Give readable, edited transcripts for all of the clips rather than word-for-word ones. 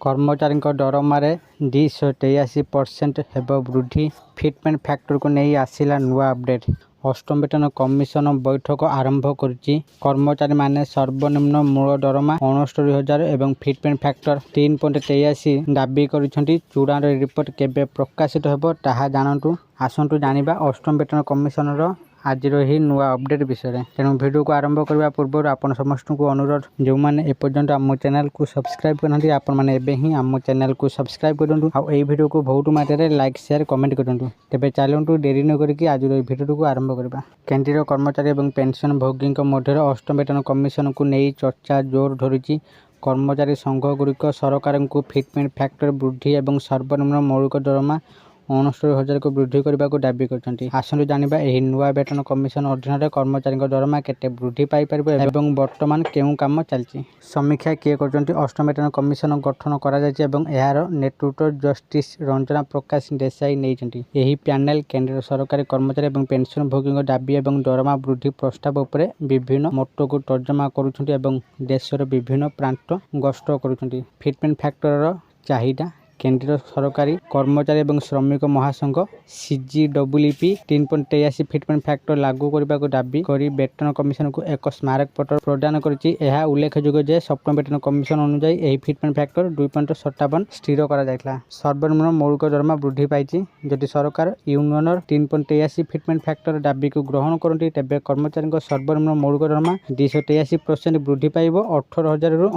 कर्मचारी दरमारे 283% हेब वृद्धि। फिटमेंट फैक्टर को नहीं आसिला नुआ अपडेट। अष्टम वेतन कमिशन बैठक आरंभ करुच्ची। कर्मचारी माने सर्वनिम्न मूल दरमा 69,000 एवं फिटमेंट फैक्टर 3.83 दाबी करुछंती। चूड़ार रिपोर्ट केबे प्रकाशित हेबो ताहा जानतु। आसंतु जानिबा अष्टम वेतन कमिशन आज ही नुआ अपडेट विषय। तेणु वीडियो को आरंभ करने पूर्व आपन समस्त को अनुरोध जो मैंने एपर्यंत आम चैनल को सब्सक्राइब करना आपण मैंने एवं आम चैनल को सब्सक्राइब करूँ। आ वीडियो को बहुत मात्रा लाइक शेयर कमेंट करूँ। तेज चलतु डेरी न करके आज वीडियो को आरंभ करवा। केंद्रीय कर्मचारी और पेंशन भोगी मध्य अष्टम वेतन कमिशन को नहीं चर्चा जोर धरी। कर्मचारी संघगुड़िक सरकार को फिटमेंट फैक्टर वृद्धि और सर्वनिम्न मौलिक दरमा 69,000 को वृद्धि करने को दाबी करछंती। आसंतु जानिबा एही नुआ वेतन कमिशन अधीन कर्मचारी दरमा केते वृद्धि पाई परिबो एवं वर्तमान केउ काम चलछि। समीक्षा किए करछंती। अष्टम वेतन कमिशन गठन करा जायछि एवं एहार नेतृत्व जस्टिस रंजना प्रकाश देसाई नेइछंती। एही पैनल केंद्र सरकारी कर्मचारी एवं पेंशन भोगी दाबी एवं दरमा वृद्धि प्रस्ताव उपरे विभिन्न मत को तर्जमा करुछंती एवं देशर विभिन्न प्रांत गस्त करुछंती। फिटमेंट फैक्टर चाहिदा केंद्रीय सरकारी कर्मचारी एवं श्रमिक महासंघ CGWP 3.83 फिटमेंट फैक्टर लागू करने को दाबी करी वेतन कमिशन को एक स्मारक पत्र प्रदान करिछि। यह उल्लेखযোग्य जे सप्तम वेतन कमिशन अनुसार यह फिटमेंट फैक्टर 2.57 स्थिर करा जायतला। सर्वनिम्न मौलिक दरमा वृद्धि पाइछि। जदि सरकार यूनियनर 3.83 फिटमेंट फैक्टर दाबी को ग्रहण करती तेबे कर्मचारी सर्वनिम्न मौलिक दरमा 283% वृद्धि पाइब। 18,000 रु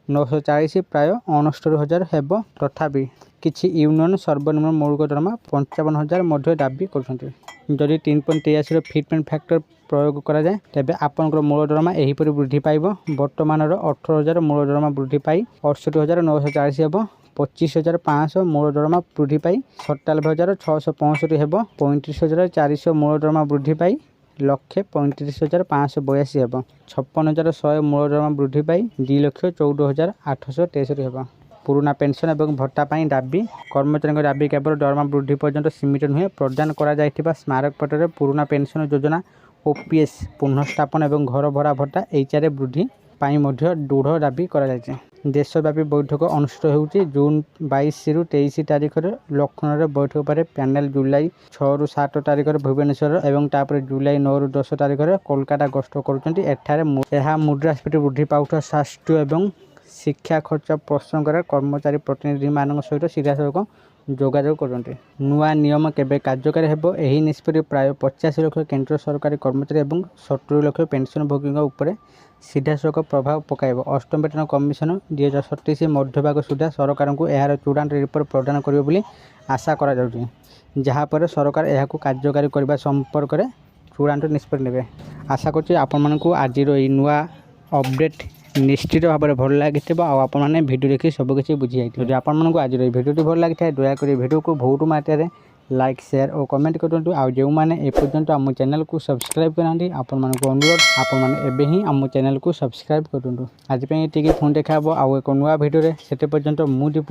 69,940 प्राय 69,000 हेब। तथापि किछि यूनियन सर्वनिम्न मौलिक दरमा 55,000 मध्य दाबी करछंती। जदि 3.83 फिटमेंट फैक्टर प्रयोग करा जाए तेबे आपनकर मूल दरमा एहीपरि वृद्धि पाइब। वर्तमान 18,000 मूल दरमा वृद्धि पाई 68,940 हेब। 25,500 मूल दरमा वृद्धि पाई 97,665 हेब। 35,400 मूल दरमा वृद्धि पाई 1,35,582 हेब। 56,100 मूल दरमा वृद्धि पाई 2,14,863 हेब। पुराना पेंशन एवं भत्ता पाई दाबी। कर्मचारी दाबी केवल दरमा वृद्धि पर्यंत सीमित नुहे। प्रदान करा जायथिबा स्मारक पत्र पुराना पेंशन योजना OPS पुनर्स्थापन एवं घर भड़ा भत्ता HR वृद्धि पाई मध्य दृढ़ दाबी करा जायछि। देशव्यापी बैठक अनुष्ठित होउछि। जून 22 रु 23 तारिख लखनऊ बैठक पर पैनल जुलाई 6 रु 7 तारिख भुवनेश्वर एवं तापर जुलाई 9 रु 10 तारिख कोलकाता गस्त करुछंती। एठारे मुद्रास्फीति वृद्धि पाउथा स्वास्थ्य एवं शिक्षा खर्च प्रसंग कर्मचारी प्रतिनिधि मान सहित सीधासख जोगाजोग करते। नुआ नियम केबे कार्यकारी हेबो एही निष्पत्ति प्राय 85 लाख केंद्र सरकारी कर्मचारी एवं 70 लाख पेंशन भोगी उपरे सीधासख प्रभाव पकाइब। अष्टम वेतन कमिशन 2027 मध्यभाग सुधा सरकार को एहार चूड़ांत रिपोर्ट प्रदान करियो बोली आशा करा जाउछि। जहाँ पर सरकार एहाकु कार्यकारी करबा संपर्क में चूड़ांत निष्पत्ति नेबे। आशा करछि आपण मानकु आजिर एही नुआ अपडेट निश्चित भाव में भल लगी आपने भिडियो देखिए सबकिछ बुझी जाइए। जदि आपको आज भिडियो भल लगी है दयाकोर भिडियो को बहुत मात्रा लाइक शेयर और कमेंट करूँ। आ जो मैंने एपर्यंत आम चैनल को सब्सक्राइब करना आपण मानक अनुरोध आपने ही आम चैनल को सब्सक्राइब करूँ। आज फोन देखा आउ एक नुआ भिडियो से पर्यंत मुझे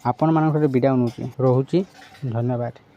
आपण मान विदा रोचे। धन्यवाद।